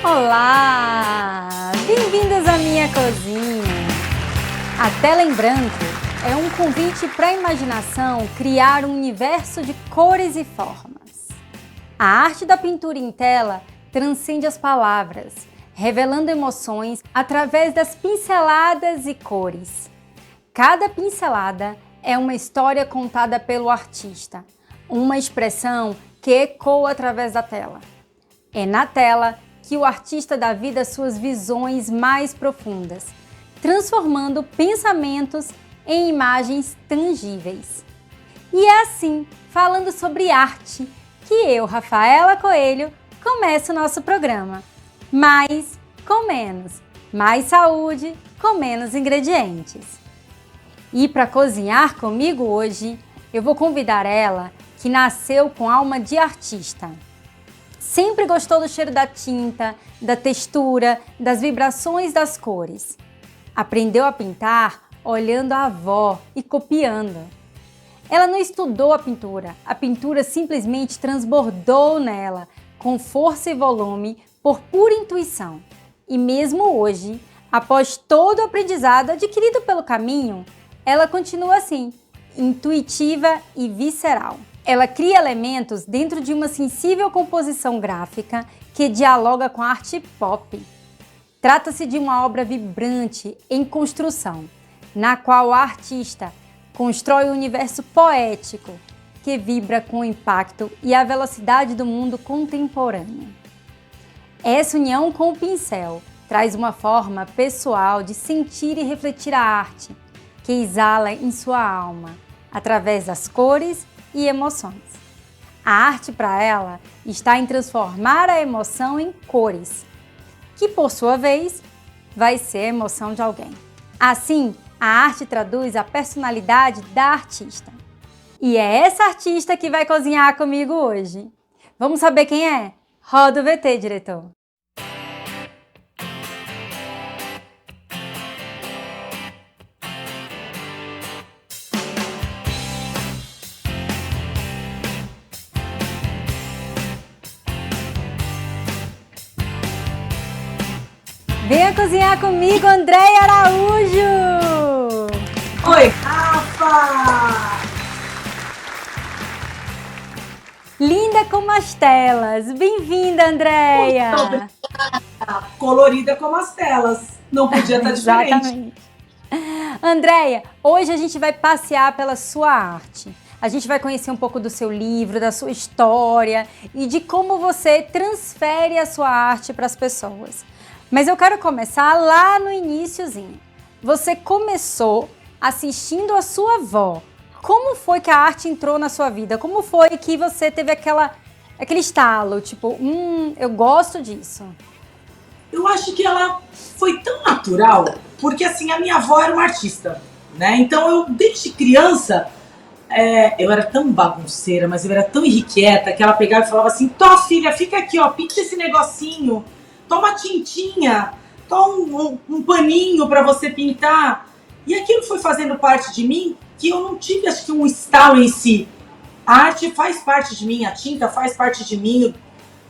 Olá! Bem-vindos à minha cozinha! A tela em branco é um convite para a imaginação criar um universo de cores e formas. A arte da pintura em tela transcende as palavras, revelando emoções através das pinceladas e cores. Cada pincelada é uma história contada pelo artista, uma expressão que ecoa através da tela. É na tela que o artista dá vida às suas visões mais profundas, transformando pensamentos em imagens tangíveis. E é assim, falando sobre arte, que eu, Rafaela Coelho, começo o nosso programa. Mais com menos, mais saúde com menos ingredientes. E para cozinhar comigo hoje, eu vou convidar ela, que nasceu com alma de artista. Sempre gostou do cheiro da tinta, da textura, das vibrações das cores. Aprendeu a pintar olhando a avó e copiando. Ela não estudou a pintura simplesmente transbordou nela, com força e volume, por pura intuição. E mesmo hoje, após todo o aprendizado adquirido pelo caminho, ela continua assim, intuitiva e visceral. Ela cria elementos dentro de uma sensível composição gráfica que dialoga com a arte pop. Trata-se de uma obra vibrante em construção, na qual a artista constrói um universo poético que vibra com o impacto e a velocidade do mundo contemporâneo. Essa união com o pincel traz uma forma pessoal de sentir e refletir a arte, que exala em sua alma, através das cores e emoções. A arte para ela está em transformar a emoção em cores, que por sua vez vai ser a emoção de alguém. Assim, a arte traduz a personalidade da artista. E é essa artista que vai cozinhar comigo hoje. Vamos saber quem é? Roda o VT, diretor. Venha cozinhar comigo, Andréia Araújo! Oi, Rafa! Linda como as telas! Bem-vinda, Andréia! Muito obrigada! Colorida como as telas. Não podia estar diferente. Exatamente. Andréia, hoje a gente vai passear pela sua arte. A gente vai conhecer um pouco do seu livro, da sua história e de como você transfere a sua arte para as pessoas. Mas eu quero começar lá no iniciozinho. Você começou assistindo a sua avó. Como foi que a arte entrou na sua vida? Como foi que você teve aquele estalo, tipo, eu gosto disso? Eu acho que ela foi tão natural, porque assim, a minha avó era uma artista, né? Então eu, desde criança, eu era tão bagunceira, mas eu era tão irrequieta, que ela pegava e falava assim, Tó, filha, fica aqui, ó, pinta esse negocinho. Toma tintinha, toma um paninho para você pintar. E aquilo foi fazendo parte de mim, que eu não tive, acho que um estalo em si. A arte faz parte de mim, a tinta faz parte de mim,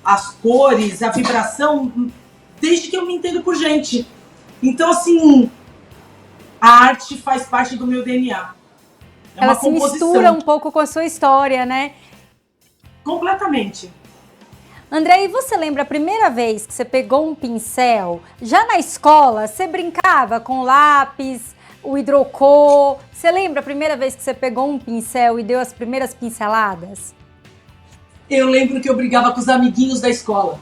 as cores, a vibração, desde que eu me entendo por gente. Então, assim, a arte faz parte do meu DNA. Ela se mistura um pouco com a sua história, né? Completamente. André, e você lembra a primeira vez que você pegou um pincel? Já na escola, você brincava com lápis, o hidrocor? Você lembra a primeira vez que você pegou um pincel e deu as primeiras pinceladas? Eu lembro que eu brigava com os amiguinhos da escola,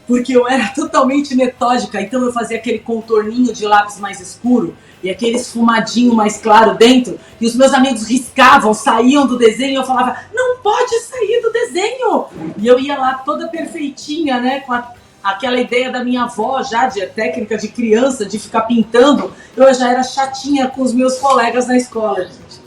porque eu era totalmente metódica, então eu fazia aquele contorninho de lápis mais escuro e aquele esfumadinho mais claro dentro, e os meus amigos riscavam, saíam do desenho, e eu falava, não pode sair do desenho! E eu ia lá toda perfeitinha, né, com aquela ideia da minha avó já, de técnica de criança, de ficar pintando, eu já era chatinha com os meus colegas na escola, gente.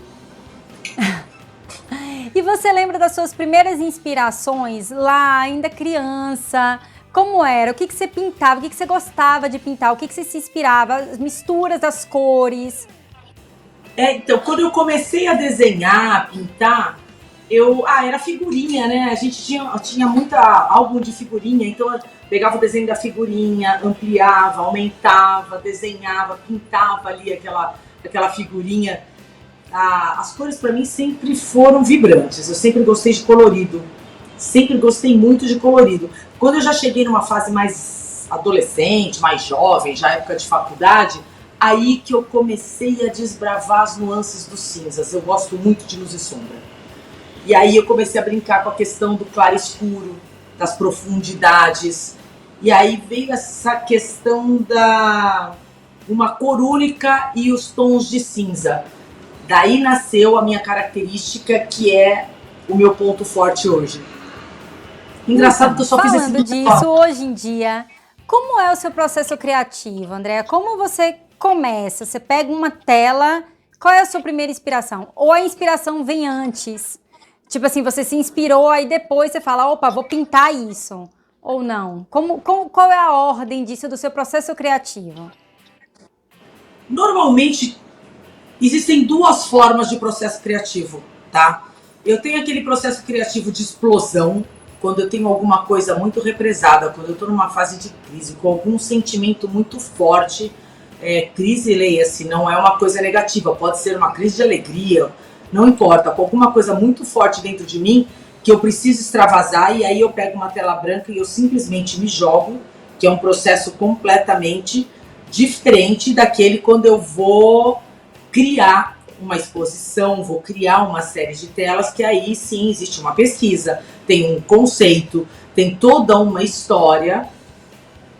E você lembra das suas primeiras inspirações lá, ainda criança? Como era? O que você pintava? O que você gostava de pintar? O que você se inspirava? As misturas das cores? Então, quando eu comecei a desenhar, a pintar, Era figurinha, né? A gente tinha muita álbum de figurinha, então eu pegava o desenho da figurinha, ampliava, aumentava, desenhava, pintava ali aquela figurinha. As cores para mim sempre foram vibrantes, eu sempre gostei de colorido, sempre gostei muito de colorido. Quando eu já cheguei numa fase mais adolescente, mais jovem, já época de faculdade, aí que eu comecei a desbravar as nuances dos cinzas. Eu gosto muito de luz e sombra. E aí eu comecei a brincar com a questão do claro e escuro, das profundidades. E aí veio essa questão da uma cor única e os tons de cinza. Daí nasceu a minha característica, que é o meu ponto forte hoje. Engraçado que eu só fiz esse Falando disso, hoje em dia, como é o seu processo criativo, Andréa? Como você começa? Você pega uma tela, qual é a sua primeira inspiração? Ou a inspiração vem antes? Tipo assim, você se inspirou, aí depois você fala, opa, vou pintar isso. Ou não? Qual é a ordem disso do seu processo criativo? Normalmente, existem duas formas de processo criativo, tá? Eu tenho aquele processo criativo de explosão, quando eu tenho alguma coisa muito represada, quando eu estou numa fase de crise, com algum sentimento muito forte. Crise, leia-se, não é uma coisa negativa, pode ser uma crise de alegria, não importa, com alguma coisa muito forte dentro de mim que eu preciso extravasar, e aí eu pego uma tela branca e eu simplesmente me jogo, que é um processo completamente diferente daquele quando eu vou criar uma exposição, vou criar uma série de telas, que aí sim existe uma pesquisa, tem um conceito, tem toda uma história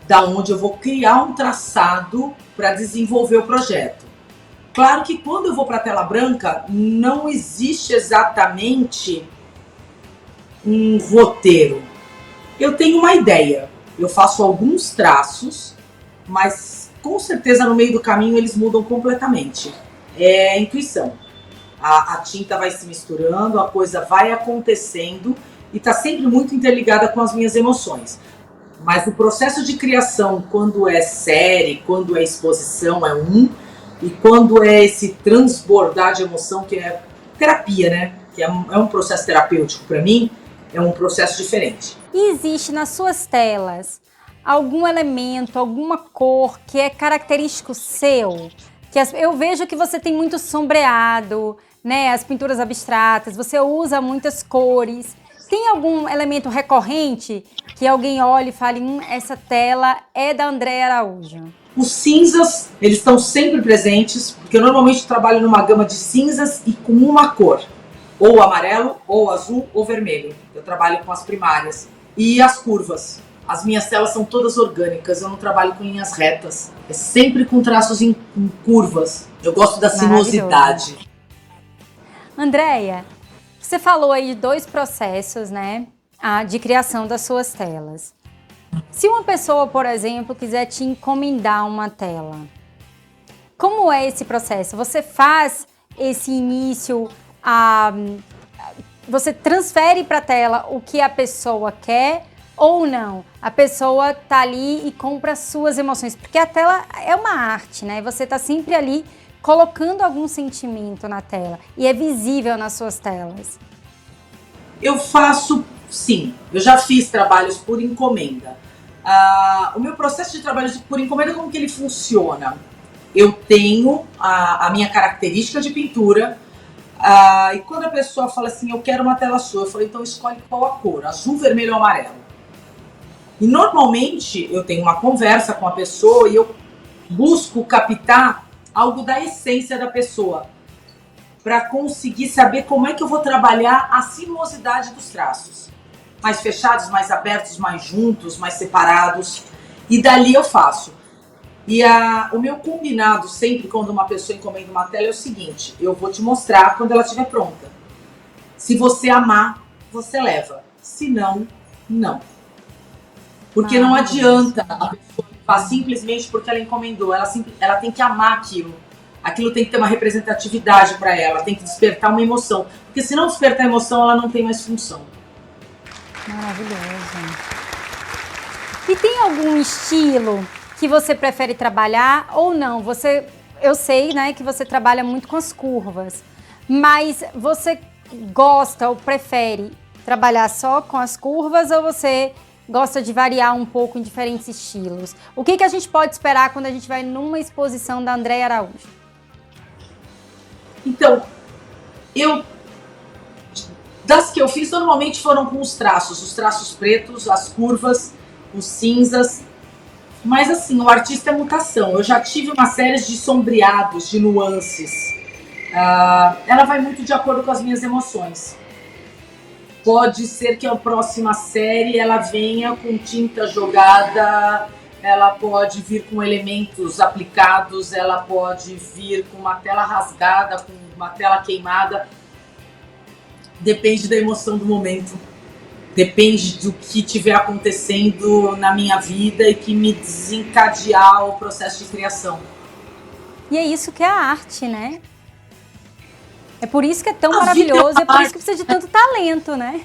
da onde eu vou criar um traçado para desenvolver o projeto. Claro que quando eu vou para a tela branca, não existe exatamente um roteiro. Eu tenho uma ideia, eu faço alguns traços, mas com certeza no meio do caminho eles mudam completamente. É intuição. A tinta vai se misturando, a coisa vai acontecendo e está sempre muito interligada com as minhas emoções. Mas o processo de criação, quando é série, quando é exposição, é e quando é esse transbordar de emoção, que é terapia, né? Que é um processo terapêutico para mim, é um processo diferente. E existe nas suas telas algum elemento, alguma cor que é característico seu? Eu vejo que você tem muito sombreado, né? As pinturas abstratas, você usa muitas cores. Tem algum elemento recorrente que alguém olhe e fale, essa tela é da Andréa Araújo? Os cinzas, eles estão sempre presentes, porque eu normalmente trabalho numa gama de cinzas e com uma cor. Ou amarelo, ou azul, ou vermelho. Eu trabalho com as primárias. E as curvas. As minhas telas são todas orgânicas, eu não trabalho com linhas retas. É sempre com traços em curvas. Eu gosto da sinuosidade. Andréa, você falou aí de 2 processos, né, de criação das suas telas. Se uma pessoa, por exemplo, quiser te encomendar uma tela, como é esse processo? Você faz esse início, você transfere para a tela o que a pessoa quer ou não? A pessoa tá ali e compra suas emoções, porque a tela é uma arte, né? Você tá sempre ali colocando algum sentimento na tela e é visível nas suas telas. Eu faço, sim, eu já fiz trabalhos por encomenda. O meu processo de trabalho por encomenda, como que ele funciona? Eu tenho a minha característica de pintura, e quando a pessoa fala assim, eu quero uma tela sua, eu falo, então escolhe qual a cor, azul, vermelho ou amarelo. E normalmente eu tenho uma conversa com a pessoa e eu busco captar algo da essência da pessoa, para conseguir saber como é que eu vou trabalhar a sinuosidade dos traços. Mais fechados, mais abertos, mais juntos, mais separados. E dali eu faço. E o meu combinado sempre quando uma pessoa encomenda uma tela é o seguinte, eu vou te mostrar quando ela estiver pronta. Se você amar, você leva. Se não, não. Porque não adianta a pessoa simplesmente porque ela encomendou. Ela tem que amar aquilo. Aquilo tem que ter uma representatividade para ela, tem que despertar uma emoção. Porque se não despertar emoção, ela não tem mais função. Maravilhoso. E tem algum estilo que você prefere trabalhar ou não? Eu sei, né, que você trabalha muito com as curvas, mas você gosta ou prefere trabalhar só com as curvas ou você gosta de variar um pouco em diferentes estilos? O que a gente pode esperar quando a gente vai numa exposição da Andréia Araújo? Então, das que eu fiz, normalmente foram com os traços pretos, as curvas, os cinzas. Mas assim, o artista é mutação. Eu já tive uma série de sombreados, de nuances. Ela vai muito de acordo com as minhas emoções. Pode ser que a próxima série ela venha com tinta jogada, ela pode vir com elementos aplicados, ela pode vir com uma tela rasgada, com uma tela queimada. Depende da emoção do momento. Depende do que estiver acontecendo na minha vida e que me desencadear o processo de criação. E é isso que é a arte, né? É por isso que é tão maravilhoso, é por isso que precisa de tanto talento, né?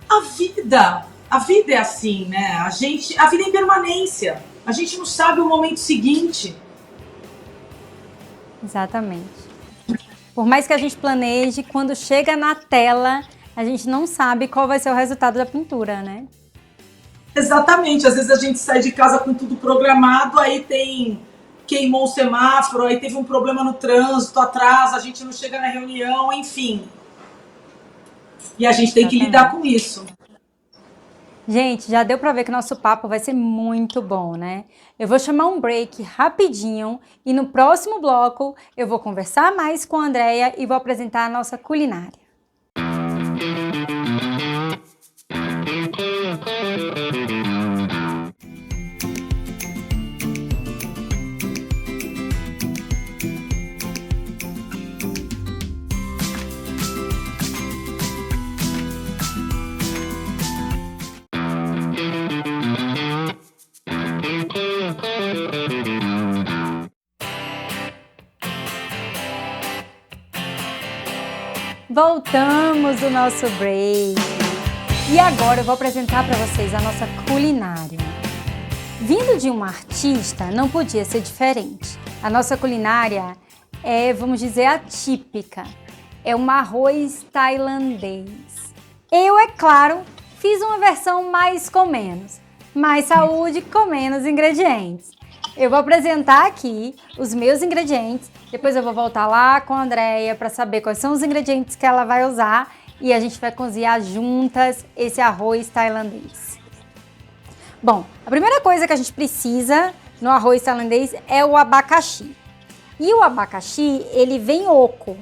A vida é assim, né? A vida é impermanência. A gente não sabe o momento seguinte. Exatamente. Por mais que a gente planeje, quando chega na tela, a gente não sabe qual vai ser o resultado da pintura, né? Exatamente. Às vezes a gente sai de casa com tudo programado, aí queimou o semáforo, aí teve um problema no trânsito, atrasa, a gente não chega na reunião, enfim. E a gente tem que lidar com isso. Gente, já deu para ver que nosso papo vai ser muito bom, né? Eu vou chamar um break rapidinho e no próximo bloco eu vou conversar mais com a Andréia e vou apresentar a nossa culinária. Voltamos do nosso break e agora eu vou apresentar para vocês a nossa culinária. Vindo de uma artista, não podia ser diferente. A nossa culinária é, vamos dizer, atípica. É um arroz tailandês. Eu, é claro, fiz uma versão mais com menos. Mais saúde com menos ingredientes. Eu vou apresentar aqui os meus ingredientes, depois eu vou voltar lá com a Andréia para saber quais são os ingredientes que ela vai usar e a gente vai cozinhar juntas esse arroz tailandês. Bom, a primeira coisa que a gente precisa no arroz tailandês é o abacaxi. E o abacaxi, ele vem oco,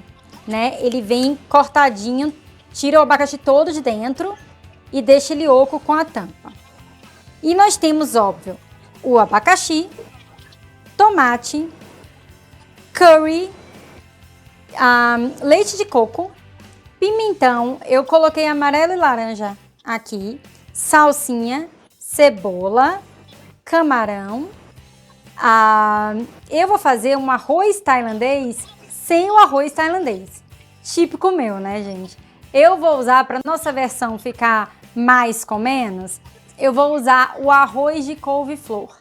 né? Ele vem cortadinho, tira o abacaxi todo de dentro e deixa ele oco com a tampa. E nós temos, óbvio, o abacaxi, tomate, curry, leite de coco, pimentão, eu coloquei amarelo e laranja aqui, salsinha, cebola, camarão. Eu vou fazer um arroz tailandês sem o arroz tailandês, típico meu, né, gente? Eu vou usar, para nossa versão ficar mais com menos, eu vou usar o arroz de couve-flor.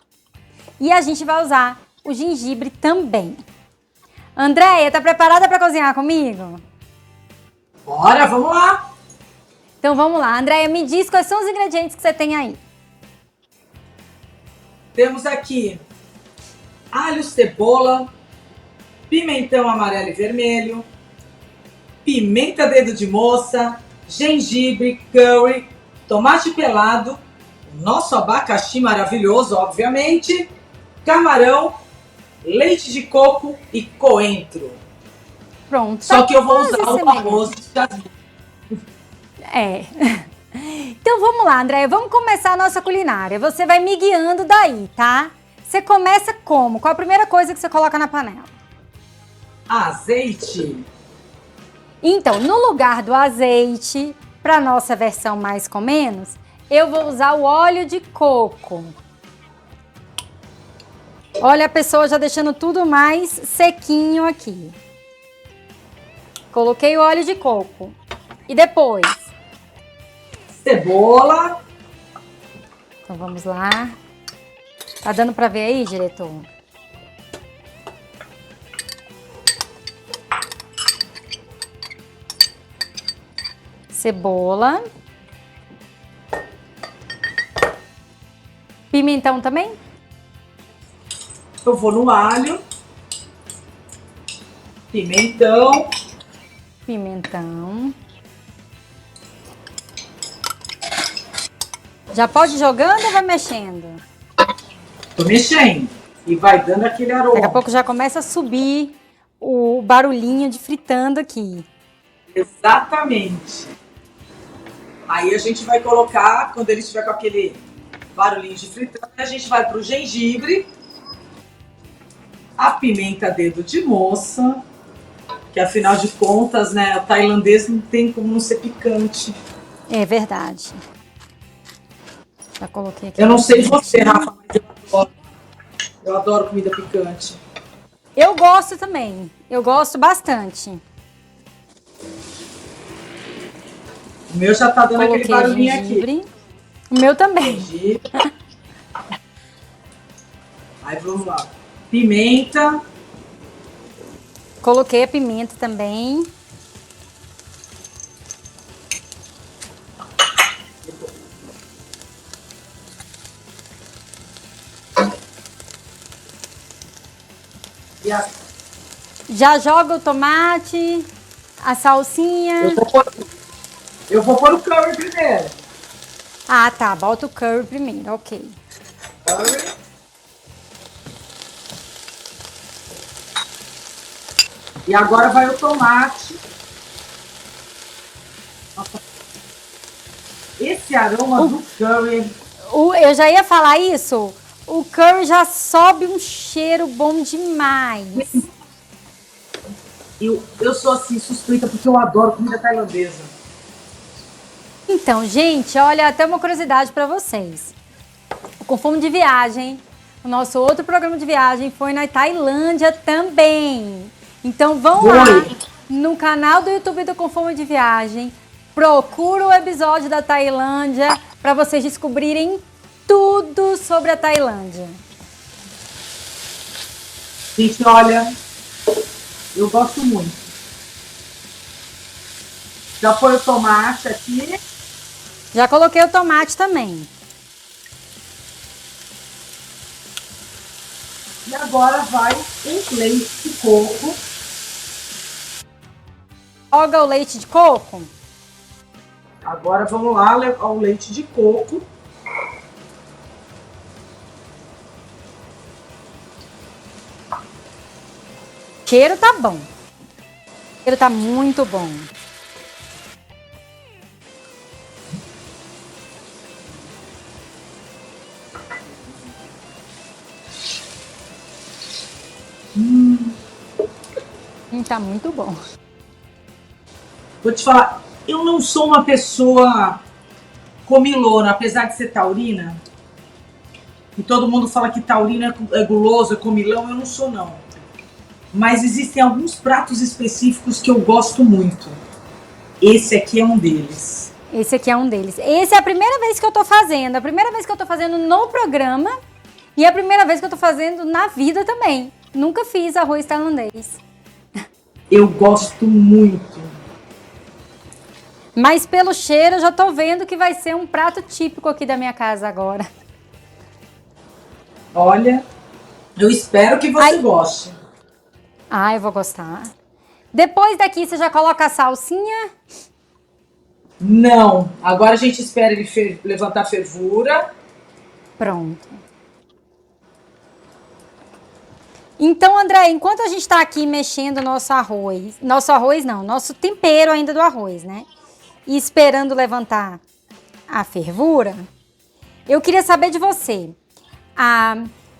E a gente vai usar o gengibre também. Andréia, tá preparada para cozinhar comigo? Bora, vamos lá! Então vamos lá. Andréia, me diz quais são os ingredientes que você tem aí. Temos aqui alho, cebola, pimentão amarelo e vermelho, pimenta dedo de moça, gengibre, curry, tomate pelado, nosso abacaxi maravilhoso, obviamente, camarão, leite de coco e coentro. Pronto. Só que eu vou usar o arroz de jasmim. É. Então vamos lá, Andréia, vamos começar a nossa culinária. Você vai me guiando daí, tá? Você começa como? Qual a primeira coisa que você coloca na panela? Azeite. Então, no lugar do azeite, para nossa versão mais com menos, eu vou usar o óleo de coco. Olha a pessoa já deixando tudo mais sequinho aqui. Coloquei o óleo de coco. E depois? Cebola. Então vamos lá. Tá dando pra ver aí, diretor? cebola. Pimentão também? Eu vou no alho. Pimentão. Pimentão. Já pode ir jogando ou vai mexendo? Tô mexendo. E vai dando aquele aroma. Daqui a pouco já começa a subir o barulhinho de fritando aqui. Exatamente. Aí a gente vai colocar, quando ele estiver com aquele barulhinho de fritando, a gente vai pro gengibre, a pimenta dedo de moça, que afinal de contas, né, o tailandês não tem como não ser picante. É verdade. Já coloquei aqui. Eu não sei você, Rafa, mas eu adoro. Eu adoro comida picante. Eu gosto também. Eu gosto bastante. O meu já tá dando Coloquei aquele barulhinho gengibre. aqui. O meu também. Gengibre. Aí vamos lá. Pimenta. Coloquei a pimenta também. E a... Já joga o tomate, a salsinha. Eu vou pôr o curry primeiro. Ah, tá. Bota o curry primeiro. Ok. Curry. E agora vai o tomate. Nossa. Esse aroma do curry. Eu já ia falar isso. O curry já sobe um cheiro bom demais. Eu sou assim, suspeita, porque eu adoro comida tailandesa. Então, gente, olha, até uma curiosidade para vocês. O Com Fome de Viagem, o nosso outro programa de viagem foi na Tailândia também. Então vão lá no canal do YouTube do Com Fome de Viagem, procura o episódio da Tailândia para vocês descobrirem tudo sobre a Tailândia. Gente, olha, eu gosto muito. Já foi o tomate aqui. Já coloquei o tomate também. E agora vai o leite de coco. Joga o leite de coco. Agora vamos lá ao leite de coco. O cheiro tá bom. O cheiro tá muito bom. Tá muito bom. Vou te falar, eu não sou uma pessoa comilona, apesar de ser taurina. E todo mundo fala que taurina é guloso, é comilão, eu não sou não. Mas existem alguns pratos específicos que eu gosto muito. Esse aqui é um deles. Esse aqui é um deles. Esse é a primeira vez que eu tô fazendo. A primeira vez que eu tô fazendo no programa. E a primeira vez que eu tô fazendo na vida também. Nunca fiz arroz tailandês. Eu gosto muito. Mas pelo cheiro eu já tô vendo que vai ser um prato típico aqui da minha casa agora. Olha, eu espero que você goste. Ah, eu vou gostar. Depois daqui você já coloca a salsinha? Não, agora a gente espera ele levantar a fervura. Pronto. Então, André, enquanto a gente está aqui mexendo nosso arroz não, nosso tempero ainda do arroz, né? E esperando levantar a fervura, eu queria saber de você.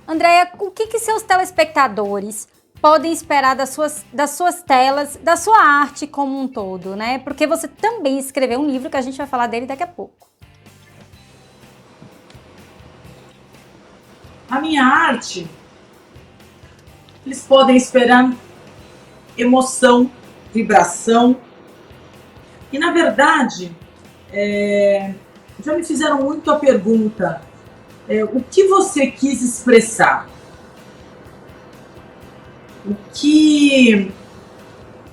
Andréia, o que seus telespectadores podem esperar das suas telas, da sua arte como um todo, né? Porque você também escreveu um livro que a gente vai falar dele daqui a pouco. A minha arte, eles podem esperar emoção, vibração. E, na verdade, já me fizeram muito a pergunta, o que você quis expressar? O que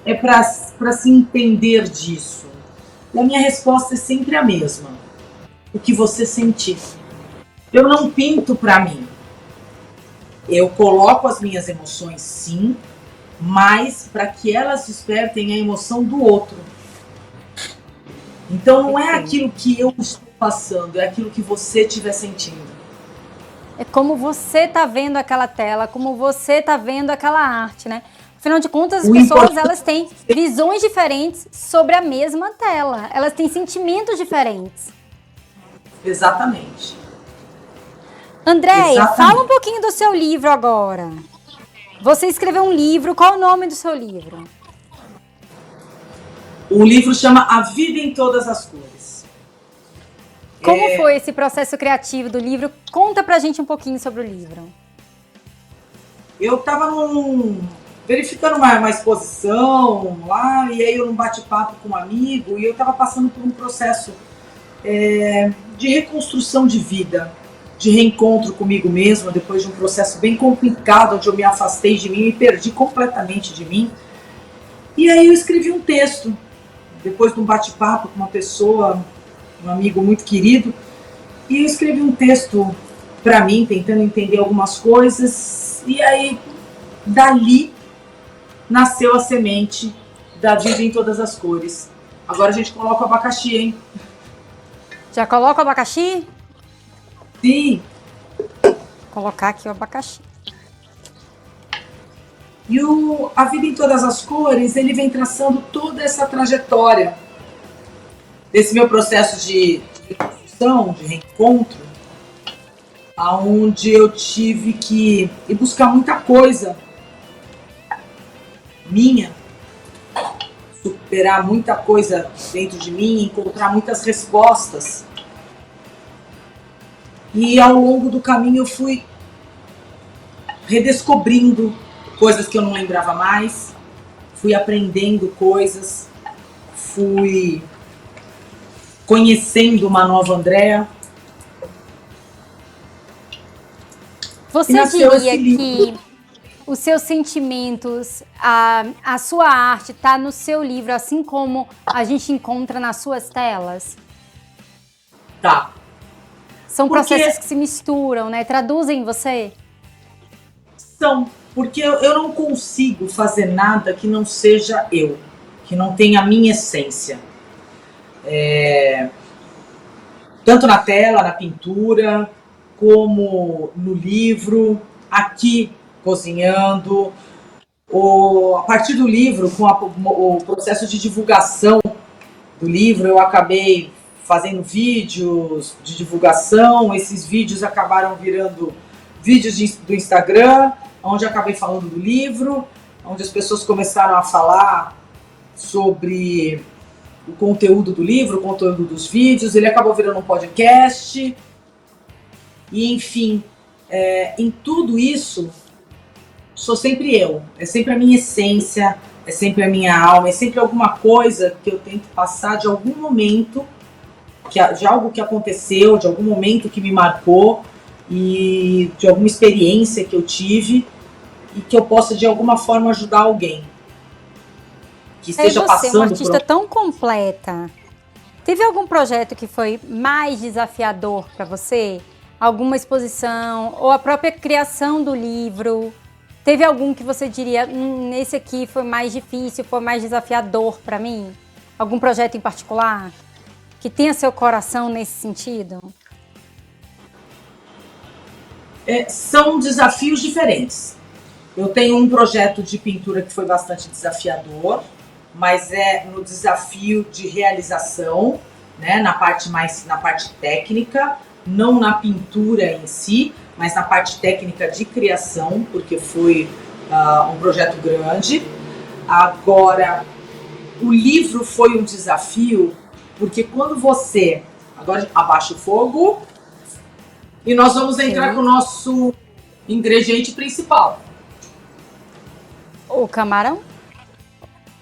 é para se entender disso? E a minha resposta é sempre a mesma. O que você sentir. Eu não pinto para mim. Eu coloco as minhas emoções, sim, mas para que elas despertem a emoção do outro. Então não é aquilo que eu estou passando, é aquilo que você estiver sentindo. É como você tá vendo aquela tela, como você tá vendo aquela arte, né? Afinal de contas, as pessoas, elas têm visões diferentes sobre a mesma tela. Elas têm sentimentos diferentes. Exatamente. Andréia, fala um pouquinho do seu livro agora. Você escreveu um livro, qual o nome do seu livro? O livro chama A Vida em Todas as Cores. Como foi esse processo criativo do livro? Conta pra gente um pouquinho sobre o livro. Eu estava verificando uma exposição lá, e aí eu num bate-papo com um amigo, e eu estava passando por um processo de reconstrução de vida, de reencontro comigo mesma, depois de um processo bem complicado, onde eu me afastei de mim, me perdi completamente de mim. E aí eu escrevi um texto, depois de um bate-papo com uma pessoa, um amigo muito querido, e eu escrevi um texto para mim, tentando entender algumas coisas, e aí dali nasceu a semente da Vida em Todas as Cores. Agora a gente coloca o abacaxi, hein? Já coloca o abacaxi? Sim. Vou colocar aqui o abacaxi. E A Vida em Todas as Cores, ele vem traçando toda essa trajetória desse meu processo de reconstrução, de reencontro, aonde eu tive que ir buscar muita coisa minha, superar muita coisa dentro de mim, encontrar muitas respostas. E ao longo do caminho eu fui redescobrindo coisas que eu não lembrava mais, fui aprendendo coisas, fui conhecendo uma nova Andréia. Você diria que os seus sentimentos, a sua arte está no seu livro, assim como a gente encontra nas suas telas? Tá. São processos que se misturam, né? Traduzem você? São, porque eu não consigo fazer nada que não seja eu, que não tenha a minha essência. Tanto na tela, na pintura, como no livro, aqui cozinhando. A partir do livro, com o processo de divulgação do livro, eu acabei fazendo vídeos de divulgação. Esses vídeos acabaram virando vídeos do Instagram, onde acabei falando do livro, onde as pessoas começaram a falar sobre o conteúdo do livro, o conteúdo dos vídeos. Ele acabou virando um podcast. E, enfim, em tudo isso, sou sempre eu. É sempre a minha essência, é sempre a minha alma, é sempre alguma coisa que eu tento passar de algum momento, de algo que aconteceu, de algum momento que me marcou e de alguma experiência que eu tive e que eu possa, de alguma forma, ajudar alguém que esteja passando por... Você é uma artista tão completa. Teve algum projeto que foi mais desafiador para você? Alguma exposição ou a própria criação do livro? Teve algum que você diria, nesse aqui foi mais difícil, foi mais desafiador para mim? Algum projeto em particular que tenha seu coração nesse sentido? São desafios diferentes. Eu tenho um projeto de pintura que foi bastante desafiador, mas é no desafio de realização, né, na parte técnica, não na pintura em si, mas na parte técnica de criação, porque foi um projeto grande. Agora, o livro foi um desafio, porque quando você... Agora abaixa o fogo e nós vamos entrar com o nosso ingrediente principal. O camarão?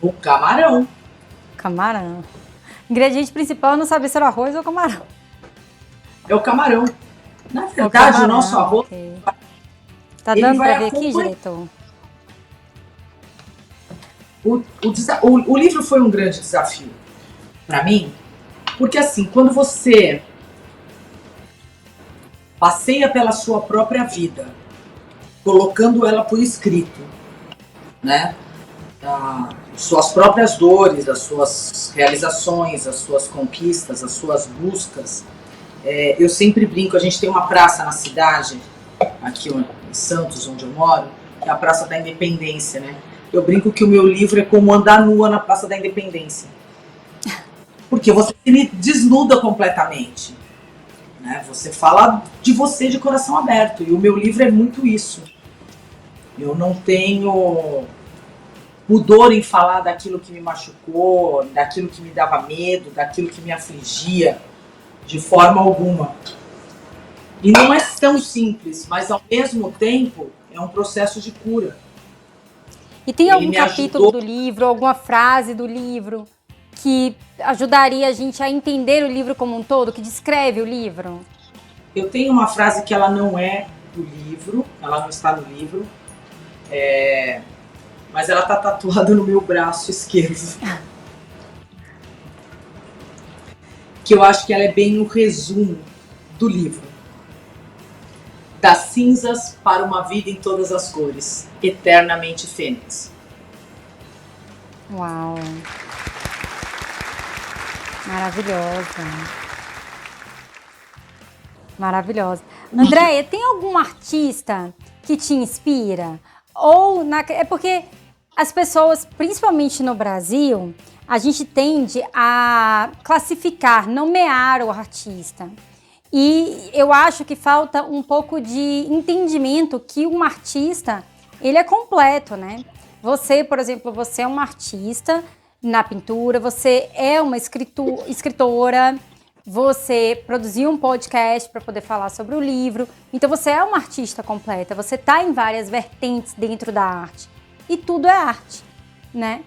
O camarão. Camarão. Ingrediente principal, eu não sabia se era arroz ou camarão. É o camarão. Na verdade, o nosso arroz... Okay. Tá dando pra ver aqui, diretor? O livro foi um grande desafio para mim, Porque assim, quando você passeia pela sua própria vida, colocando ela por escrito, né? Suas próprias dores, as suas realizações, as suas conquistas, as suas buscas. Eu sempre brinco, a gente tem uma praça na cidade, aqui em Santos, onde eu moro, que é a Praça da Independência, né? Eu brinco que o meu livro é como andar nua na Praça da Independência. Porque você se desnuda completamente, né? Você fala de você de coração aberto, e o meu livro é muito isso. Eu não tenho pudor em falar daquilo que me machucou, daquilo que me dava medo, daquilo que me afligia, de forma alguma. E não é tão simples, mas ao mesmo tempo é um processo de cura. E tem algum capítulo do livro, alguma frase do livro que ajudaria a gente a entender o livro como um todo, que descreve o livro? Eu tenho uma frase que ela não é do livro, ela não está no livro, mas ela está tatuada no meu braço esquerdo. Que eu acho que ela é bem o resumo do livro. Das cinzas para uma vida em todas as cores, eternamente fênix. Uau! Maravilhosa. Maravilhosa. Andréia, tem algum artista que te inspira? É porque as pessoas, principalmente no Brasil, a gente tende a classificar, nomear o artista. E eu acho que falta um pouco de entendimento que um artista, ele é completo, né? Você, por exemplo, você é uma artista na pintura, você é uma escritora, você produziu um podcast para poder falar sobre o livro. Então você é uma artista completa, você está em várias vertentes dentro da arte. E tudo é arte, né?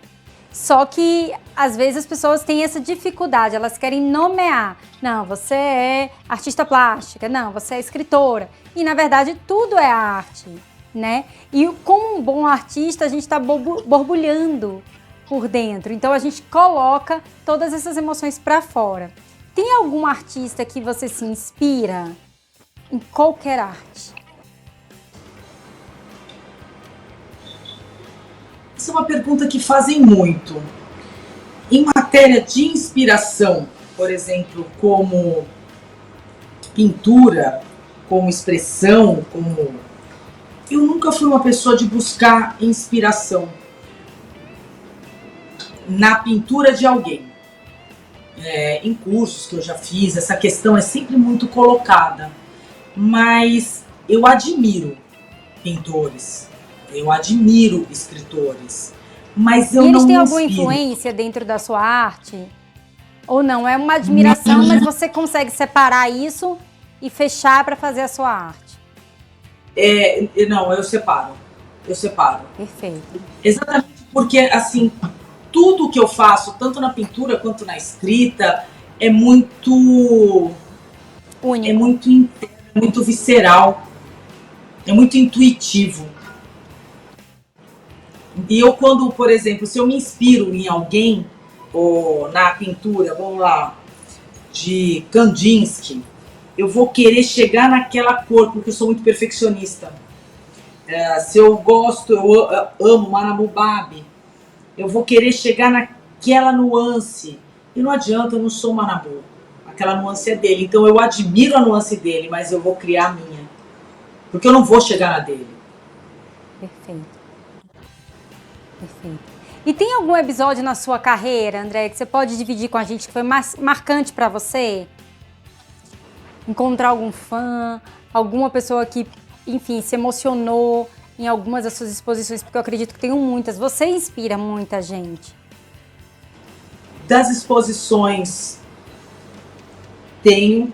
Só que, às vezes, as pessoas têm essa dificuldade, elas querem nomear. Não, você é artista plástica, não, você é escritora. E, na verdade, tudo é arte, né? E como um bom artista, a gente está borbulhando por dentro. Então, a gente coloca todas essas emoções para fora. Tem algum artista que você se inspira em qualquer arte? Essa é uma pergunta que fazem muito. Em matéria de inspiração, por exemplo, como pintura, como expressão, eu nunca fui uma pessoa de buscar inspiração na pintura de alguém. Em cursos que eu já fiz, essa questão é sempre muito colocada. Mas eu admiro pintores. Eu admiro escritores, mas eu não me inspiro. E eles têm alguma influência dentro da sua arte? Ou não? É uma admiração, mas você consegue separar isso e fechar para fazer a sua arte? Não, eu separo. Perfeito. Exatamente porque, assim, tudo que eu faço, tanto na pintura quanto na escrita, é muito único. É muito interno, é muito visceral, é muito intuitivo. E eu quando, por exemplo, se eu me inspiro em alguém, ou na pintura, vamos lá, de Kandinsky, eu vou querer chegar naquela cor, porque eu sou muito perfeccionista. Se eu gosto, eu amo Manabu Babi, eu vou querer chegar naquela nuance. E não adianta, eu não sou Manabu. Aquela nuance é dele. Então eu admiro a nuance dele, mas eu vou criar a minha. Porque eu não vou chegar na dele. Perfeito. E tem algum episódio na sua carreira, André, que você pode dividir com a gente que foi marcante para você? Encontrar algum fã, alguma pessoa que, enfim, se emocionou em algumas das suas exposições, porque eu acredito que tem muitas. Você inspira muita gente. Das exposições, tenho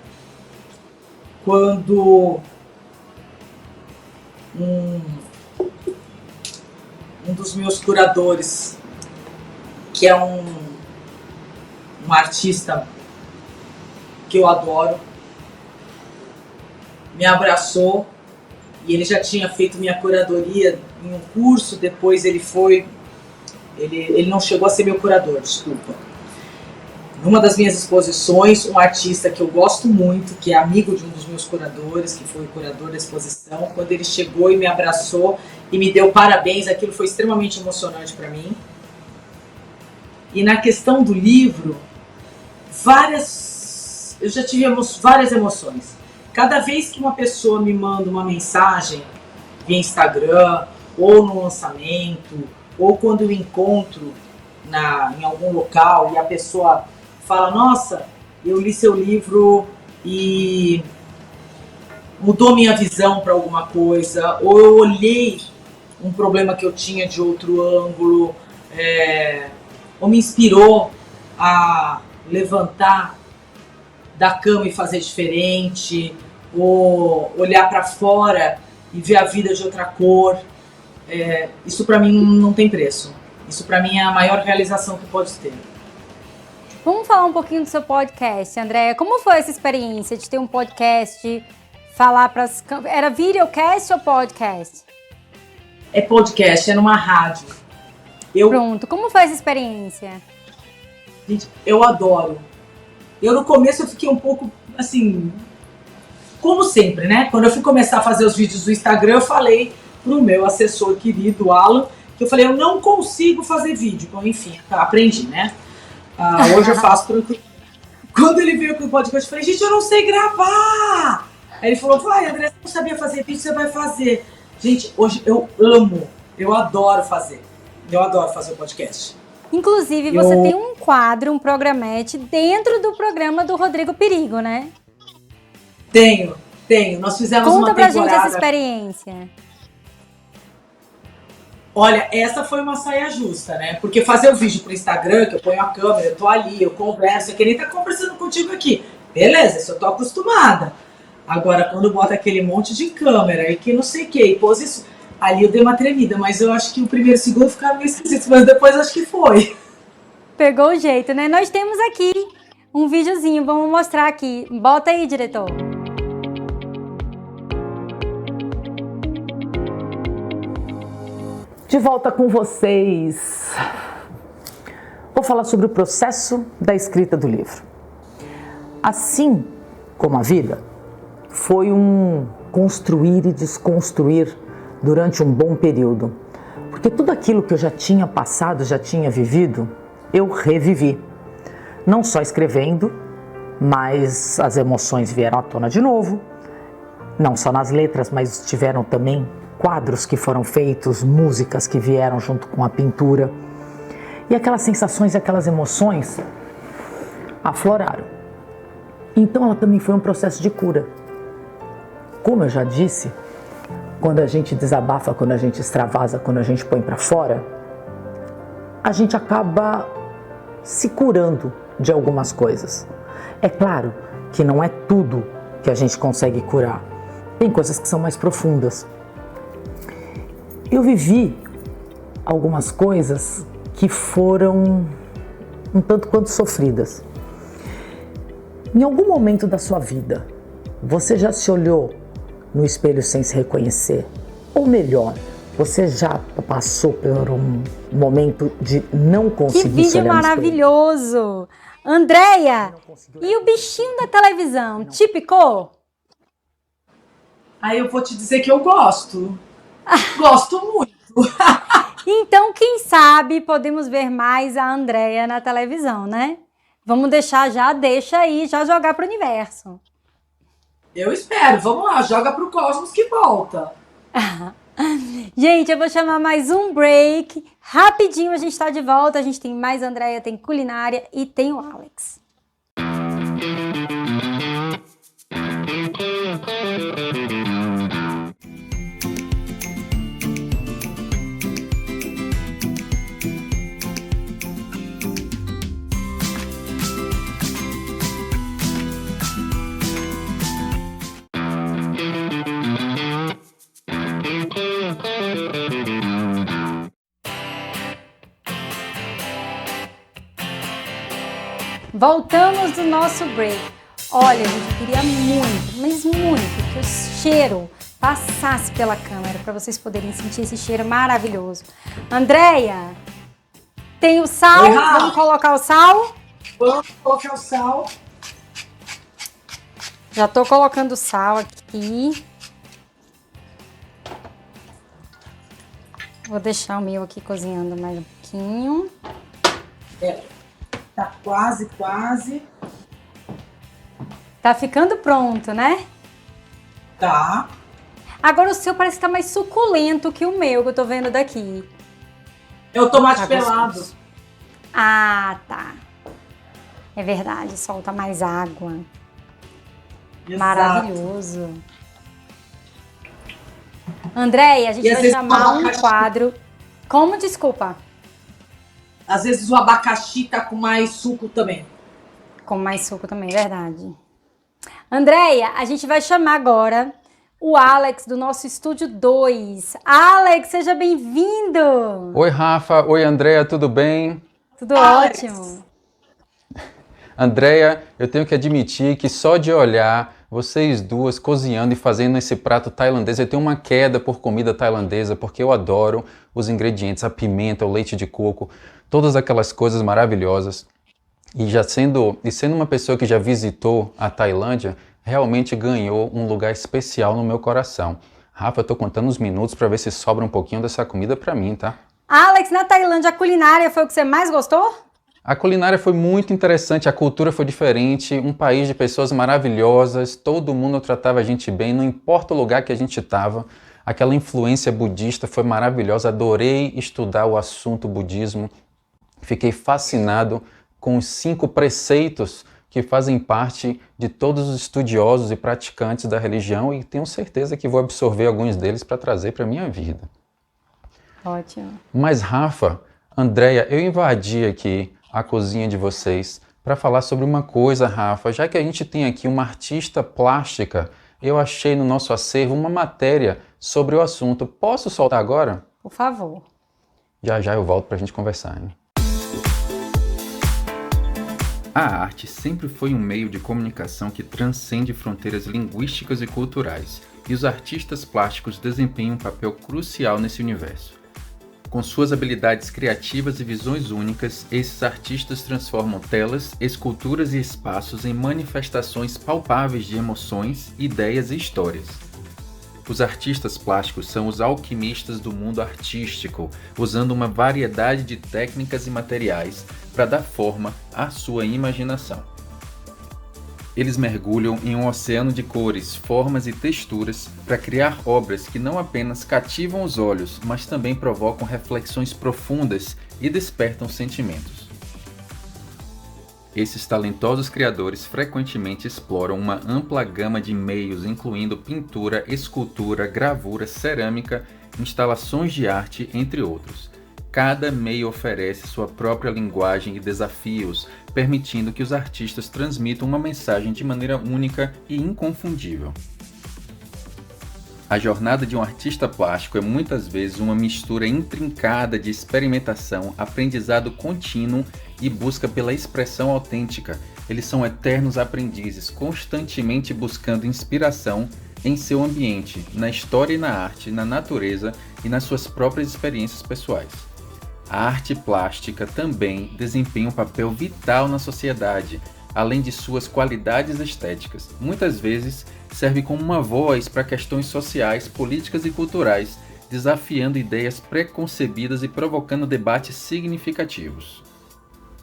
quando um dos meus curadores, que é um artista que eu adoro, me abraçou, e ele já tinha feito minha curadoria em um curso, depois ele não chegou a ser meu curador, desculpa. numa das minhas exposições, um artista que eu gosto muito, que é amigo de um dos meus curadores, que foi o curador da exposição, quando ele chegou e me abraçou e me deu parabéns, aquilo foi extremamente emocionante para mim. E na questão do livro, eu já tive várias emoções. Cada vez que uma pessoa me manda uma mensagem via Instagram, ou no lançamento, ou quando eu encontro em algum local e a pessoa fala, nossa, eu li seu livro e mudou minha visão para alguma coisa, ou eu olhei um problema que eu tinha de outro ângulo, ou me inspirou a levantar da cama e fazer diferente, ou olhar para fora e ver a vida de outra cor. Isso para mim não tem preço. Isso para mim é a maior realização que pode ter. Vamos falar um pouquinho do seu podcast, Andréia. Como foi essa experiência de ter um podcast, falar para as... Era videocast ou podcast? É podcast, é numa rádio. Pronto, como foi essa experiência? Gente, eu adoro. No começo eu fiquei um pouco, assim, como sempre, né? Quando eu fui começar a fazer os vídeos do Instagram, eu falei pro meu assessor querido, Alan, que eu falei, eu não consigo fazer vídeo. Então, enfim, aprendi, né? Hoje eu faço tranquilo. Quando ele veio com o podcast, eu falei, gente, eu não sei gravar! Aí ele falou, vai, André, você não sabia fazer vídeo, você vai fazer. Gente, hoje eu adoro fazer. Eu adoro fazer o podcast. Inclusive, você tem um quadro, um programete, dentro do programa do Rodrigo Perigo, né? Tenho. Nós fizemos uma temporada. Conta pra gente essa experiência. Olha, essa foi uma saia justa, né? Porque fazer o vídeo pro Instagram, que eu ponho a câmera, eu tô ali, eu converso, eu queria estar conversando contigo aqui. Beleza, isso eu tô acostumada. Agora, quando bota aquele monte de câmera e que não sei o que, e pôs isso, ali eu dei uma tremida, mas eu acho que o primeiro e o segundo ficaram meio esquisitos, mas depois acho que foi. Pegou o jeito, né? Nós temos aqui um videozinho, vamos mostrar aqui. Bota aí, diretor. De volta com vocês. Vou falar sobre o processo da escrita do livro. Assim como a vida, foi um construir e desconstruir durante um bom período. Porque tudo aquilo que eu já tinha passado, já tinha vivido, eu revivi. Não só escrevendo, mas as emoções vieram à tona de novo. Não só nas letras, mas tiveram também quadros que foram feitos, músicas que vieram junto com a pintura. E aquelas sensações e aquelas emoções afloraram. Então ela também foi um processo de cura. Como eu já disse, quando a gente desabafa, quando a gente extravasa, quando a gente põe para fora, a gente acaba se curando de algumas coisas. É claro que não é tudo que a gente consegue curar. Tem coisas que são mais profundas. Eu vivi algumas coisas que foram um tanto quanto sofridas. Em algum momento da sua vida, você já se olhou no espelho sem se reconhecer? Ou melhor, você já passou por um momento de não conseguir se olhar no espelho? Que vídeo maravilhoso! Andréia, e o bichinho da televisão, te picou? Aí eu vou te dizer que eu gosto. Gosto muito. Então, quem sabe, podemos ver mais a Andréia na televisão, né? Vamos deixa aí, já jogar pro universo. Eu espero, vamos lá, joga pro cosmos que volta. Gente, eu vou chamar mais um break. Rapidinho a gente tá de volta. A gente tem mais Andréia, tem culinária e tem o Alex. Voltamos do nosso break. Olha, gente, eu queria muito, mas muito, que o cheiro passasse pela câmera para vocês poderem sentir esse cheiro maravilhoso. Andréia, tem o sal? Oi, vamos colocar o sal? Vamos colocar o sal. Já tô colocando sal aqui. Vou deixar o meu aqui cozinhando mais um pouquinho. Tá quase. Tá ficando pronto, né? Tá. Agora o seu parece que tá mais suculento que o meu, que eu tô vendo daqui. É o tomate Tá pelado. gostoso. Ah, tá. É verdade, solta mais água. Exato. Maravilhoso. Andréia, a gente E às vai vezes chamar o um abacaxi- quadro. Como? Desculpa. Às vezes o abacaxi tá com mais suco também. Com mais suco também, é verdade. Andréia, a gente vai chamar agora o Alex do nosso Estúdio 2. Alex, seja bem-vindo! Oi, Rafa. Oi, Andréia, tudo bem? Tudo Alex. ótimo. Andréia, eu tenho que admitir que só de olhar vocês duas cozinhando e fazendo esse prato tailandês, eu tenho uma queda por comida tailandesa, porque eu adoro os ingredientes, a pimenta, o leite de coco, todas aquelas coisas maravilhosas. E sendo uma pessoa que já visitou a Tailândia, realmente ganhou um lugar especial no meu coração. Rafa, eu tô contando os minutos para ver se sobra um pouquinho dessa comida para mim, tá? Alex, na Tailândia, a culinária foi o que você mais gostou? A culinária foi muito interessante, a cultura foi diferente, um país de pessoas maravilhosas, todo mundo tratava a gente bem, não importa o lugar que a gente estava. Aquela influência budista foi maravilhosa, adorei estudar o assunto budismo, fiquei fascinado com os 5 preceitos que fazem parte de todos os estudiosos e praticantes da religião e tenho certeza que vou absorver alguns deles para trazer para a minha vida. Ótimo. Mas Rafa, Andréia, eu invadi aqui a cozinha de vocês para falar sobre uma coisa, Rafa. Já que a gente tem aqui uma artista plástica, eu achei no nosso acervo uma matéria sobre o assunto. Posso soltar agora? Por favor. Já eu volto para a gente conversar, hein? A arte sempre foi um meio de comunicação que transcende fronteiras linguísticas e culturais, e os artistas plásticos desempenham um papel crucial nesse universo. Com suas habilidades criativas e visões únicas, esses artistas transformam telas, esculturas e espaços em manifestações palpáveis de emoções, ideias e histórias. Os artistas plásticos são os alquimistas do mundo artístico, usando uma variedade de técnicas e materiais para dar forma à sua imaginação. Eles mergulham em um oceano de cores, formas e texturas para criar obras que não apenas cativam os olhos, mas também provocam reflexões profundas e despertam sentimentos. Esses talentosos criadores frequentemente exploram uma ampla gama de meios, incluindo pintura, escultura, gravura, cerâmica, instalações de arte, entre outros. Cada meio oferece sua própria linguagem e desafios, permitindo que os artistas transmitam uma mensagem de maneira única e inconfundível. A jornada de um artista plástico é muitas vezes uma mistura intrincada de experimentação, aprendizado contínuo e busca pela expressão autêntica. Eles são eternos aprendizes, constantemente buscando inspiração em seu ambiente, na história e na arte, na natureza e nas suas próprias experiências pessoais. A arte plástica também desempenha um papel vital na sociedade, além de suas qualidades estéticas. Muitas vezes serve como uma voz para questões sociais, políticas e culturais, desafiando ideias preconcebidas e provocando debates significativos.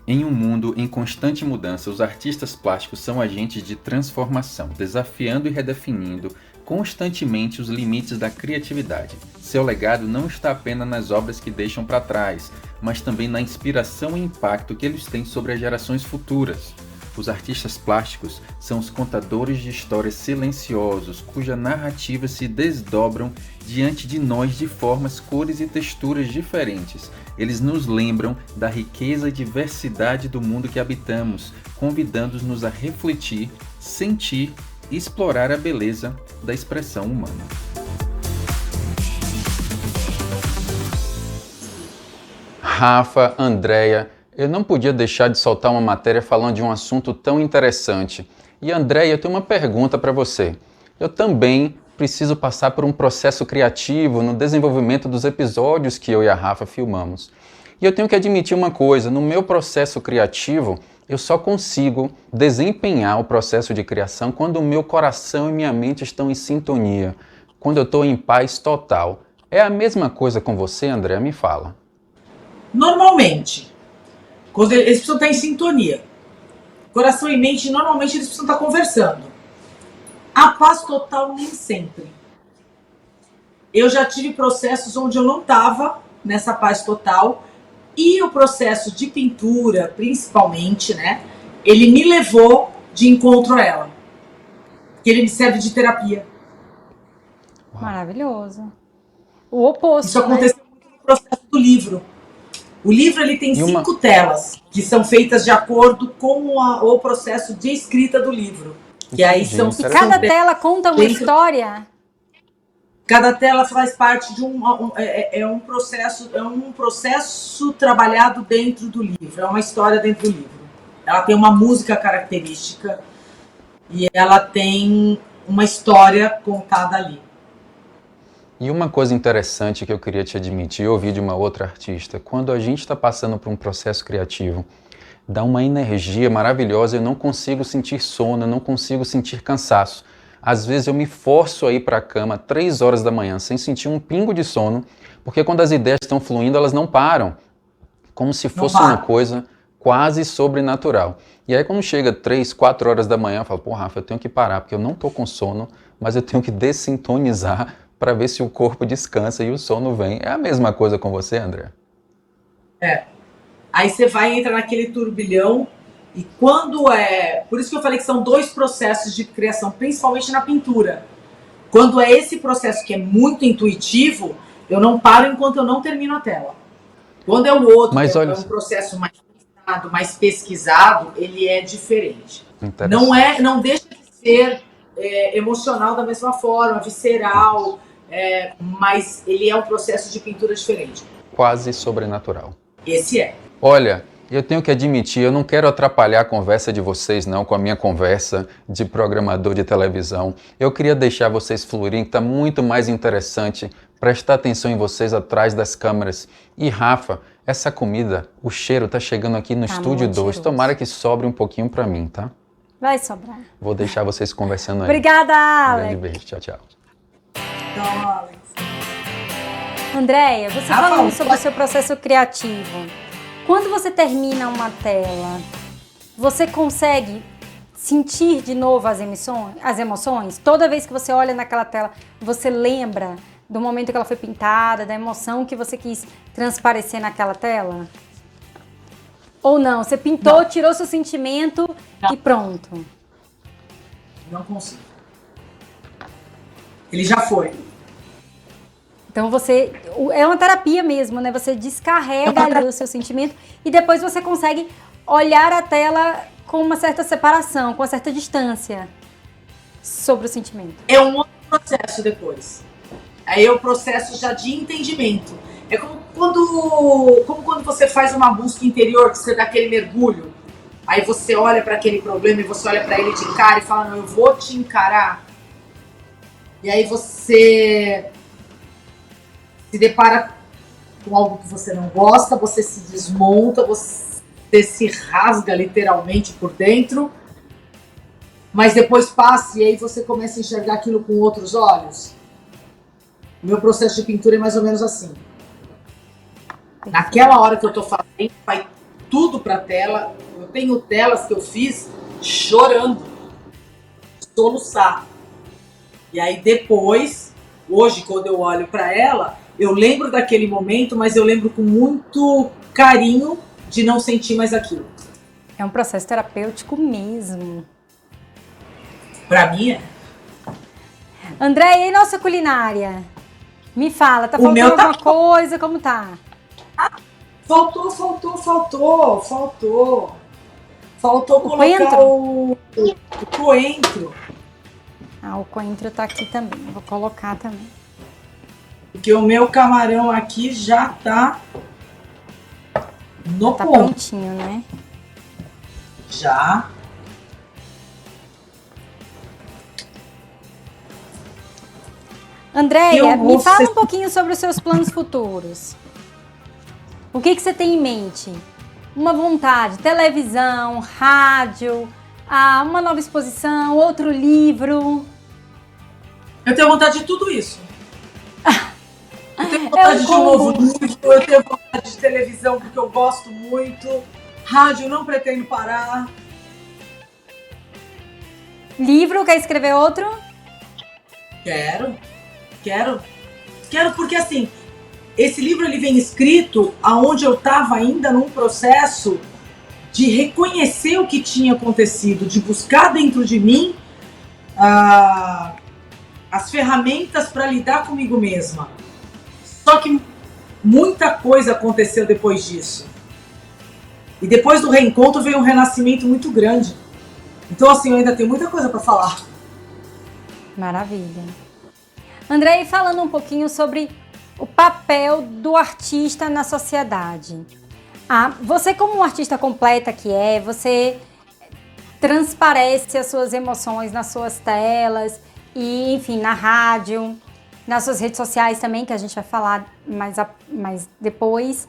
Em um mundo em constante mudança, os artistas plásticos são agentes de transformação, desafiando e redefinindo constantemente os limites da criatividade. Seu legado não está apenas nas obras que deixam para trás, mas também na inspiração e impacto que eles têm sobre as gerações futuras. Os artistas plásticos são os contadores de histórias silenciosos, cuja narrativa se desdobram diante de nós de formas, cores e texturas diferentes. Eles nos lembram da riqueza e diversidade do mundo que habitamos, convidando-nos a refletir, sentir e explorar a beleza da expressão humana. Rafa, Andréia, eu não podia deixar de soltar uma matéria falando de um assunto tão interessante. E Andréia, eu tenho uma pergunta para você. Eu também preciso passar por um processo criativo no desenvolvimento dos episódios que eu e a Rafa filmamos. E eu tenho que admitir uma coisa, no meu processo criativo, Eu só consigo desempenhar o processo de criação quando o meu coração e minha mente estão em sintonia, quando eu estou em paz total. É a mesma coisa com você, André? Me fala. Normalmente, quando eles precisam estar em sintonia. Coração e mente, normalmente eles precisam estar conversando. A paz total, nem sempre. Eu já tive processos onde eu não estava nessa paz total, e o processo de pintura, principalmente, né, ele me levou de encontro a ela. Que ele me serve de terapia. Maravilhoso. O oposto, Isso aconteceu muito no processo do livro. O livro ele tem 5 telas, que são feitas de acordo com o processo de escrita do livro. Que aí são... E cada tela conta uma história? Cada tela faz parte de um processo trabalhado dentro do livro. É uma história dentro do livro. Ela tem uma música característica e ela tem uma história contada ali. E uma coisa interessante que eu queria te admitir, eu ouvi de uma outra artista, quando a gente está passando por um processo criativo, dá uma energia maravilhosa, eu não consigo sentir sono, eu não consigo sentir cansaço. Às vezes eu me forço a ir para a cama 3 horas da manhã sem sentir um pingo de sono, porque quando as ideias estão fluindo, elas não param, como se fosse uma coisa quase sobrenatural. E aí quando chega 3, 4 horas da manhã, eu falo, pô, Rafa, eu tenho que parar, porque eu não estou com sono, mas eu tenho que dessintonizar para ver se o corpo descansa e o sono vem. É a mesma coisa com você, André? É. Aí você vai entrar naquele turbilhão e quando é... Por isso que eu falei que são 2 processos de criação, principalmente na pintura. Quando é esse processo que é muito intuitivo, eu não paro enquanto eu não termino a tela. Quando é o outro, mas é um processo mais pensado, mais pesquisado, ele é diferente. Não deixa de ser emocional da mesma forma, visceral, mas ele é um processo de pintura diferente. Quase sobrenatural. Esse é. Olha, eu tenho que admitir, eu não quero atrapalhar a conversa de vocês não, com a minha conversa de programador de televisão. Eu queria deixar vocês fluírem, que está muito mais interessante prestar atenção em vocês atrás das câmeras. E Rafa, essa comida, o cheiro tá chegando aqui no estúdio 2, tomara que sobre um pouquinho para mim, tá? Vai sobrar. Vou deixar vocês conversando aí. Obrigada, Alex. Um grande beijo, tchau, tchau. Então, Alex. Andréia, você falando sobre o seu processo criativo, quando você termina uma tela, você consegue sentir de novo as emoções? Toda vez que você olha naquela tela, você lembra do momento que ela foi pintada, da emoção que você quis transparecer naquela tela? Ou não? Você pintou, tirou seu sentimento e pronto. Não consigo. Ele já foi. Então você... É uma terapia mesmo, né? Você descarrega ali o seu sentimento e depois você consegue olhar a tela com uma certa separação, com uma certa distância sobre o sentimento. É um outro processo depois. Aí é o processo já de entendimento. É como quando você faz uma busca interior, que você dá aquele mergulho. Aí você olha para aquele problema e você olha para ele de cara e fala, não, eu vou te encarar. E aí você se depara com algo que você não gosta, você se desmonta, você se rasga literalmente por dentro, mas depois passa e aí você começa a enxergar aquilo com outros olhos. O meu processo de pintura é mais ou menos assim. Naquela hora que eu tô fazendo, vai tudo pra tela. Eu tenho telas que eu fiz chorando, soluçar. E aí depois, hoje quando eu olho pra ela, eu lembro daquele momento, mas eu lembro com muito carinho de não sentir mais aquilo. É um processo terapêutico mesmo. Pra mim é. André, e nossa culinária? Me fala, tá faltando alguma coisa? Como tá? Faltou colocar o coentro. O coentro tá aqui também, vou colocar também. Porque o meu camarão aqui já tá no ponto. Tá prontinho, né? Já. Andréia, me fala um pouquinho sobre os seus planos futuros. O que você tem em mente? uma vontade, televisão, rádio, uma nova exposição, outro livro? Eu tenho vontade de tudo isso. Eu tenho vontade de um novo livro, eu tenho vontade de televisão porque eu gosto muito. Rádio, eu não pretendo parar. Livro, quer escrever outro? Quero porque assim, esse livro ele vem escrito aonde eu estava ainda num processo de reconhecer o que tinha acontecido, de buscar dentro de mim as ferramentas para lidar comigo mesma. Só que muita coisa aconteceu depois disso. E depois do reencontro veio um renascimento muito grande. Então assim, eu ainda tenho muita coisa para falar. Maravilha. André, falando um pouquinho sobre o papel do artista na sociedade. Você como um artista completa que você transparece as suas emoções nas suas telas e, enfim, na rádio, nas suas redes sociais também, que a gente vai falar mais depois.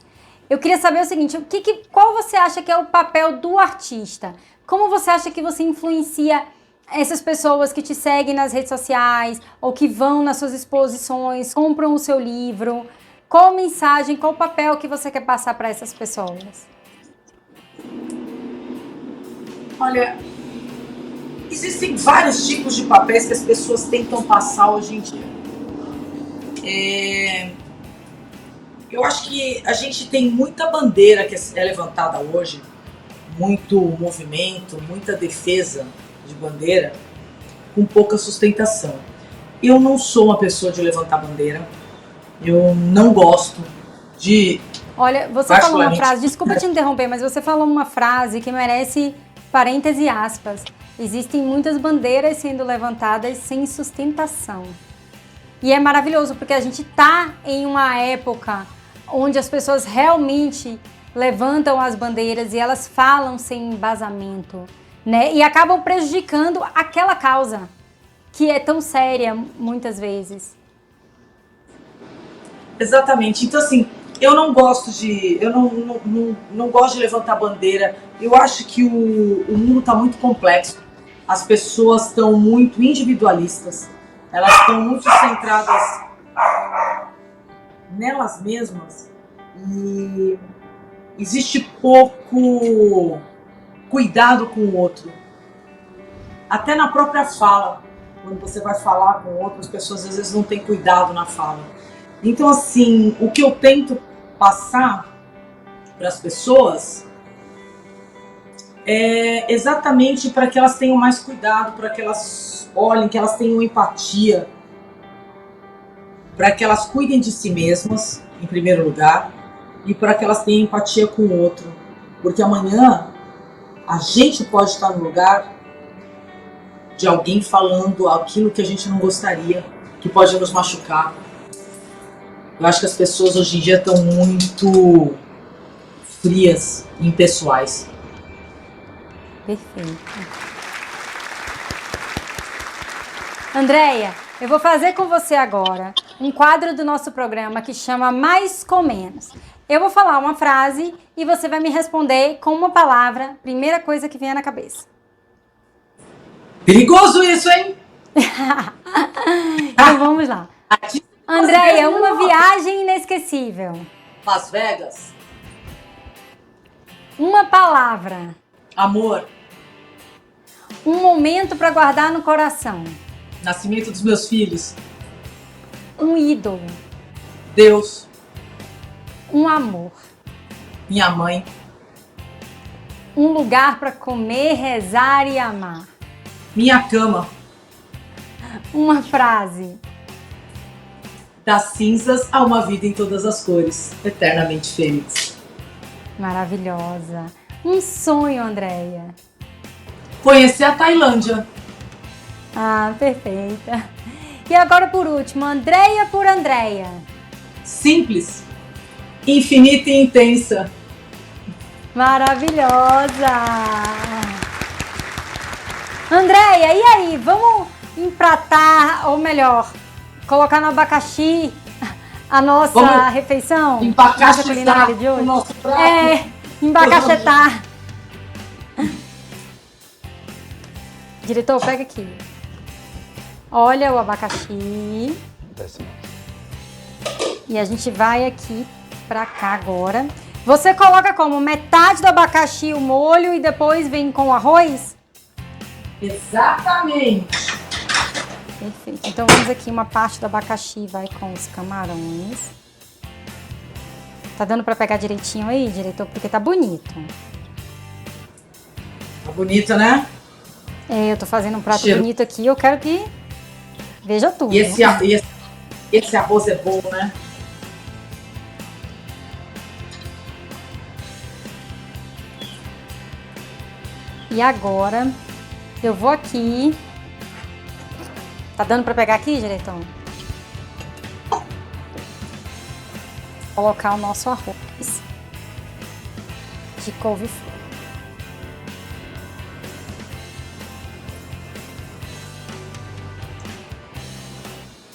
Eu queria saber o seguinte, qual você acha que é o papel do artista? Como você acha que você influencia essas pessoas que te seguem nas redes sociais ou que vão nas suas exposições, compram o seu livro? Qual mensagem, qual papel que você quer passar para essas pessoas? Olha, existem vários tipos de papéis que as pessoas tentam passar hoje em dia. Eu acho que a gente tem muita bandeira que é levantada hoje, muito movimento, muita defesa de bandeira, com pouca sustentação. Eu não sou uma pessoa de levantar bandeira, eu não gosto de... Olha, você falou uma frase, desculpa te interromper, mas você falou uma frase que merece parêntese e aspas. Existem muitas bandeiras sendo levantadas sem sustentação. E é maravilhoso, porque a gente está em uma época onde as pessoas realmente levantam as bandeiras e elas falam sem embasamento, né? E acabam prejudicando aquela causa que é tão séria muitas vezes. Exatamente. Então assim, eu não gosto de levantar bandeira. Eu acho que o mundo está muito complexo. As pessoas estão muito individualistas. Elas estão muito centradas nelas mesmas e existe pouco cuidado com o outro. Até na própria fala, quando você vai falar com outras pessoas, às vezes não tem cuidado na fala. Então assim, o que eu tento passar para as pessoas é exatamente para que elas tenham mais cuidado, para que elas olhem, que elas tenham empatia, para que elas cuidem de si mesmas, em primeiro lugar, e para que elas tenham empatia com o outro. Porque amanhã a gente pode estar no lugar de alguém falando aquilo que a gente não gostaria, que pode nos machucar. Eu acho que as pessoas hoje em dia estão muito frias e impessoais. Perfeito. Andréia, eu vou fazer com você agora um quadro do nosso programa que chama Mais com Menos. Eu vou falar uma frase e você vai me responder com uma palavra, primeira coisa que vier na cabeça. Perigoso isso, hein? Então vamos lá. Andréia, uma viagem inesquecível. Las Vegas. Uma palavra. Amor. Um momento para guardar no coração. Nascimento dos meus filhos. Um ídolo. Deus. Um amor. Minha mãe. Um lugar para comer, rezar e amar. Minha cama. Uma frase. Das cinzas a uma vida em todas as cores. Eternamente fênix. Maravilhosa. Um sonho, Andréia. Conhecer a Tailândia. Ah, perfeita. E agora por último, Andréia por Andréia. Simples. Infinita e intensa. Maravilhosa. Andréia, e aí? Vamos empratar, ou melhor, colocar no abacaxi a nossa refeição? Empacachizar o nosso prato. Embacaxetar. Diretor, pega aqui. Olha o abacaxi. Desce. E a gente vai aqui pra cá agora. Você coloca como? Metade do abacaxi, o molho, e depois vem com o arroz? Exatamente. Perfeito. Então vamos aqui, uma parte do abacaxi vai com os camarões. Tá dando pra pegar direitinho aí, diretor? Porque tá bonito. Tá bonito, né? É, eu tô fazendo um prato Cheiro. bonito aqui, eu quero que veja tudo. E esse arroz é bom, né? E agora, eu vou aqui. Tá dando pra pegar aqui, diretor? Colocar o nosso arroz de couve-flor.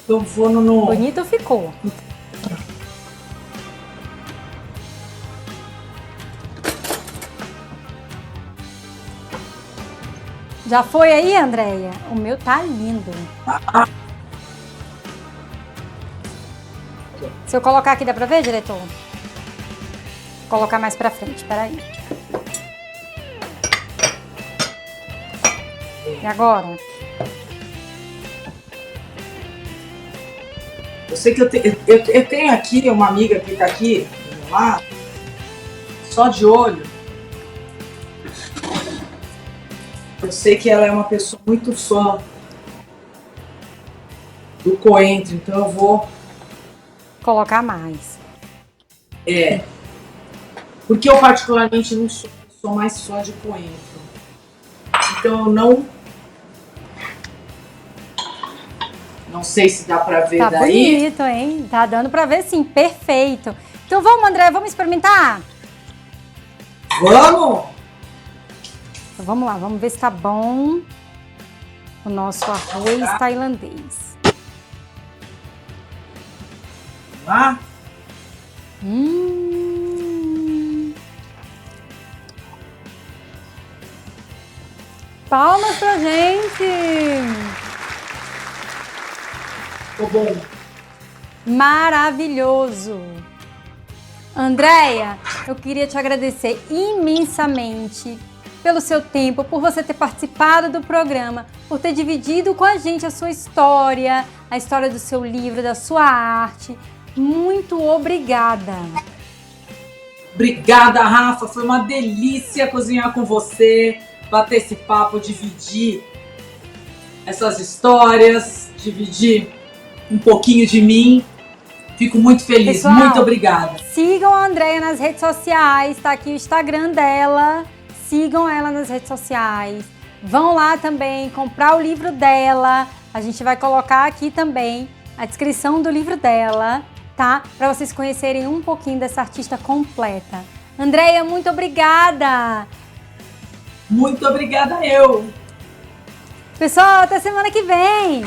Eu vou no... Bonito ficou. Já foi aí, Andréia? O meu tá lindo. Se eu colocar aqui, dá pra ver, diretor? Vou colocar mais pra frente, peraí. E agora? Eu sei que eu tenho aqui uma amiga que tá aqui, do meu lado, só de olho. Eu sei que ela é uma pessoa muito fã do coentro, então eu vou... Colocar mais. Porque eu particularmente não sou mais fã de coentro. Então eu não sei se dá pra ver Tá daí. bonito, hein? Tá dando pra ver sim, perfeito. Então vamos, André, vamos experimentar? Vamos! Então, vamos lá, vamos ver se tá bom o nosso arroz tailandês. Vamos lá? Palmas pra gente! Ficou bom. Maravilhoso! Andréia, eu queria te agradecer imensamente pelo seu tempo, por você ter participado do programa, por ter dividido com a gente a sua história, a história do seu livro, da sua arte. Muito obrigada! Obrigada, Rafa. Foi uma delícia cozinhar com você, bater esse papo, dividir essas histórias, dividir um pouquinho de mim. Fico muito feliz. Pessoal, muito obrigada. Sigam a Andréia nas redes sociais, tá aqui o Instagram dela. Sigam ela nas redes sociais. Vão lá também comprar o livro dela. A gente vai colocar aqui também a descrição do livro dela, tá? Para vocês conhecerem um pouquinho dessa artista completa. Andréia, muito obrigada! Muito obrigada eu. Pessoal, até semana que vem!